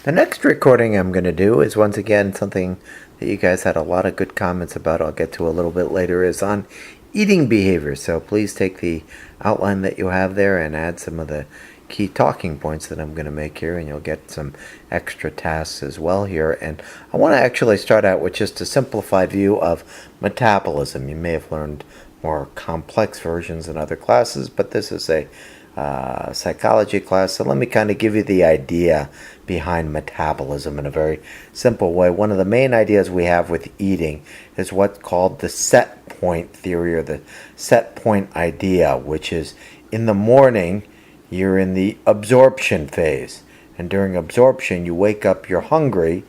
The next recording I'm going to do is once again something that you guys had a lot of good comments about. I'll get to a little bit later, is on eating behavior. So please take the outline that you have there and add some of the key talking points that I'm going to make here, and you'll get some extra tasks as well here. And I want to actually start out with just a simplified view of metabolism. You may have learned more complex versions in other classes, but this is a psychology class. So let me kind of give you the idea behind metabolism in a very simple way. One of the main ideas we have with eating is what's called the set point theory, or the set point idea, which is in the morning you're in the absorption phase. And during absorption, you wake up, you're hungry.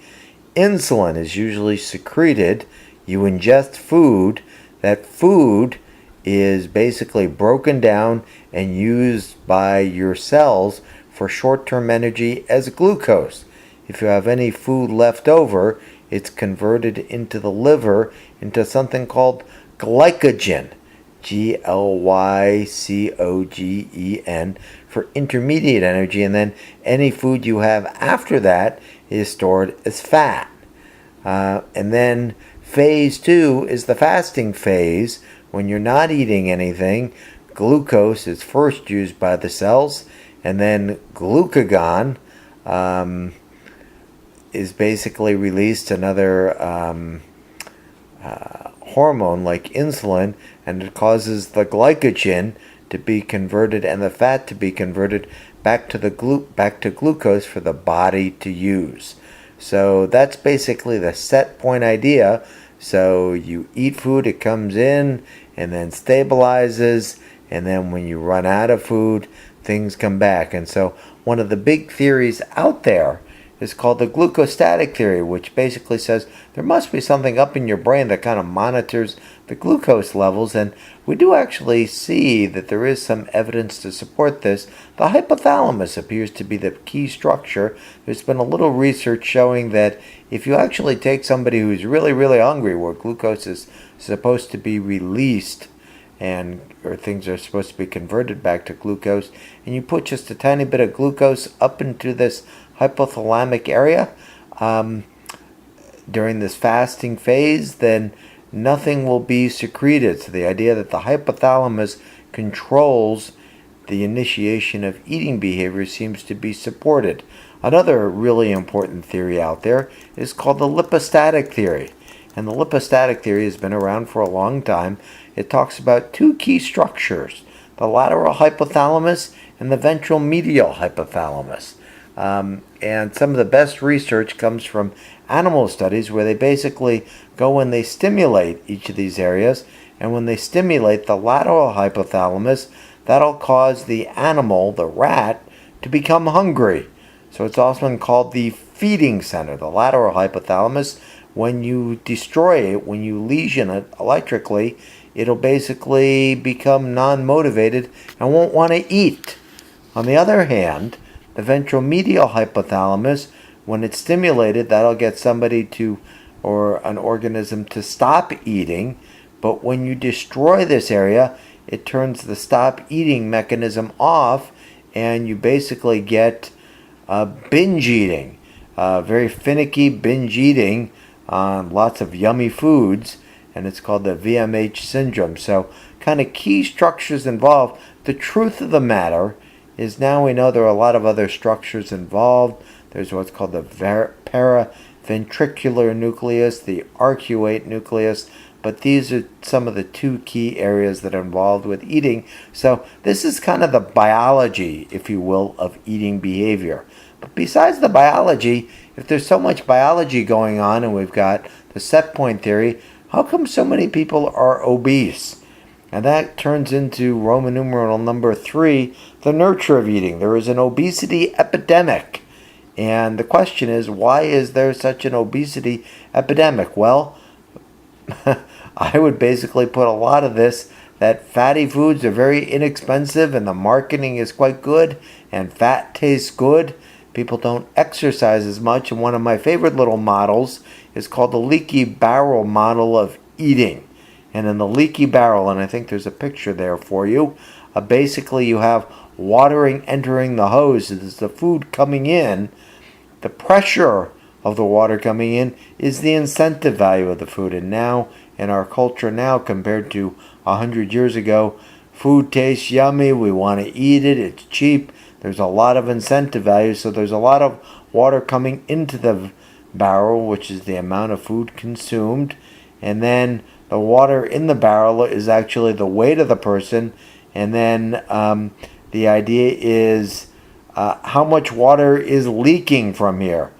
Insulin is usually secreted. You ingest food. That food is basically broken down and used by your cells for short-term energy as glucose. If you have any food left over, it's converted into the liver into something called glycogen, glycogen, for intermediate energy, and then any food you have after that is stored as fat. And then phase 2 is the fasting phase. When you're not eating anything, glucose is first used by the cells, and then glucagon is basically released, another hormone like insulin, and it causes the glycogen to be converted and the fat to be converted back to glucose for the body to use. So that's basically the set point idea. So you eat food, it comes in and then stabilizes, and then when you run out of food, things come back. And so one of the big theories out there is called the glucostatic theory, which basically says there must be something up in your brain that kind of monitors the glucose levels, and we do actually see that there is some evidence to support this. The hypothalamus appears to be the key structure. There's been a little research showing that if you actually take somebody who's really, really hungry, where glucose is supposed to be released, or things are supposed to be converted back to glucose, and you put just a tiny bit of glucose up into this hypothalamic area during this fasting phase, then nothing will be secreted. So the idea that the hypothalamus controls the initiation of eating behavior seems to be supported. Another really important theory out there is called the lipostatic theory. And the lipostatic theory has been around for a long time. It talks about two key structures, the lateral hypothalamus and the ventral medial hypothalamus. And some of the best research comes from animal studies, where they basically go and they stimulate each of these areas. And when they stimulate the lateral hypothalamus, that'll cause the animal, the rat, to become hungry. So it's often called the feeding center, the lateral hypothalamus. When you destroy it, when you lesion it electrically, it'll basically become non-motivated and won't want to eat. On the other hand, the ventromedial hypothalamus, when it's stimulated, that'll get somebody or an organism to stop eating. But when you destroy this area, it turns the stop eating mechanism off, and you basically get binge eating, very finicky binge eating on lots of yummy foods, and it's called the VMH syndrome. So kind of key structures involved. The truth of the matter is, now we know there are a lot of other structures involved. There's what's called the paraventricular nucleus, the arcuate nucleus, but these are some of the two key areas that are involved with eating. So this is kind of the biology, if you will, of eating behavior. But besides the biology, if there's so much biology going on, and we've got the set point theory, how come so many people are obese? And that turns into Roman numeral number 3, the nurture of eating. There is an obesity epidemic. And the question is, why is there such an obesity epidemic? Well, I would basically put a lot of this that fatty foods are very inexpensive and the marketing is quite good and fat tastes good. People don't exercise as much, and one of my favorite little models is called the leaky barrel model of eating. And in the leaky barrel, and I think there's a picture there for you, basically you have watering entering the hose. It's the food coming in, the pressure of the water coming in is the incentive value of the food. And now, in our culture now, compared to 100 years ago, food tastes yummy, we want to eat it, it's cheap, there's a lot of incentive value, so there's a lot of water coming into the barrel, which is the amount of food consumed, and then the water in the barrel is actually the weight of the person, and then the idea is how much water is leaking from here.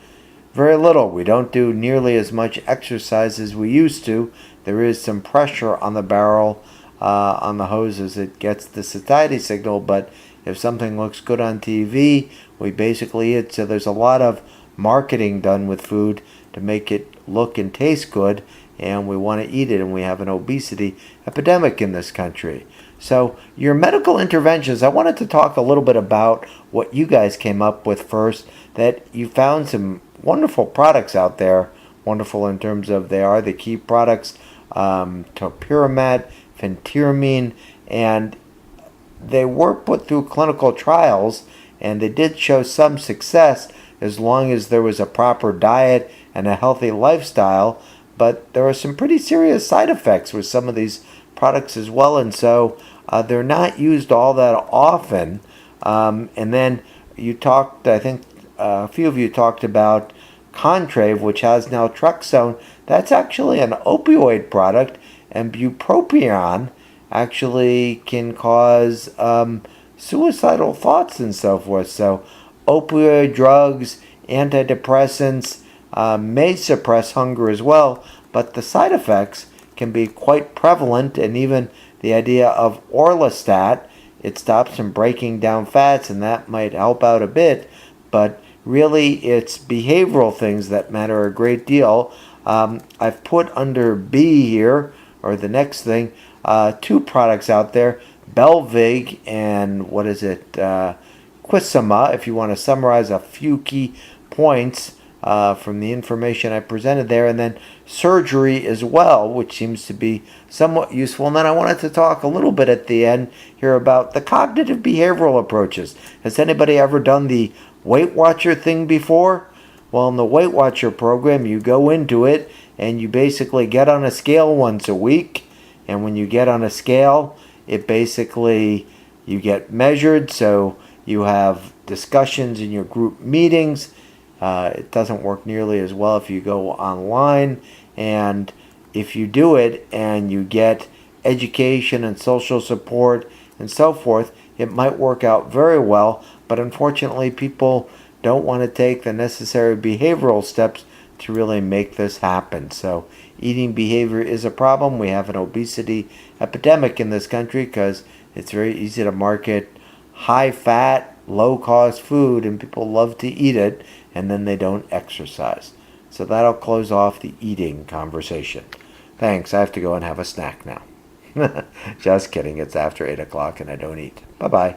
Very little. We don't do nearly as much exercise as we used to. There is some pressure on the barrel, on the hose as it gets the satiety signal, but if something looks good on TV, we basically eat it. So there's a lot of marketing done with food to make it look and taste good, and we want to eat it, and we have an obesity epidemic in this country. So your medical interventions, I wanted to talk a little bit about what you guys came up with first, that you found some wonderful products out there, wonderful in terms of they are the key products, topiramate, phentermine, and they were put through clinical trials, and they did show some success as long as there was a proper diet and a healthy lifestyle, but there are some pretty serious side effects with some of these products as well, and so they're not used all that often. And then you talked, I think a few of you talked about Contrave, which has naltrexone. That's actually an opioid product, and bupropion actually can cause suicidal thoughts and so forth. So opioid drugs, antidepressants may suppress hunger as well, but the side effects can be quite prevalent, and even the idea of orlistat, it stops from breaking down fats, and that might help out a bit, but really it's behavioral things that matter a great deal. I've put under B here, or the next thing, two products out there, Belvig and Quisama, if you want to summarize a few key points from the information I presented there, and then surgery as well, which seems to be somewhat useful. And then I wanted to talk a little bit at the end here about the cognitive behavioral approaches. Has anybody ever done the Weight Watcher thing before? Well, in the Weight Watcher program, you go into it and you basically get on a scale once a week, and when you get on a scale, it basically, you get measured, so you have discussions in your group meetings. It doesn't work nearly as well if you go online, and if you do it and you get education and social support and so forth, it might work out very well, but unfortunately people don't want to take the necessary behavioral steps to really make this happen. So eating behavior is a problem. We have an obesity epidemic in this country because it's very easy to market high fat, low cost food, and people love to eat it, and then they don't exercise. So that'll close off the eating conversation. Thanks. I have to go and have a snack now. Just kidding. It's after 8 o'clock and I don't eat. Bye-bye.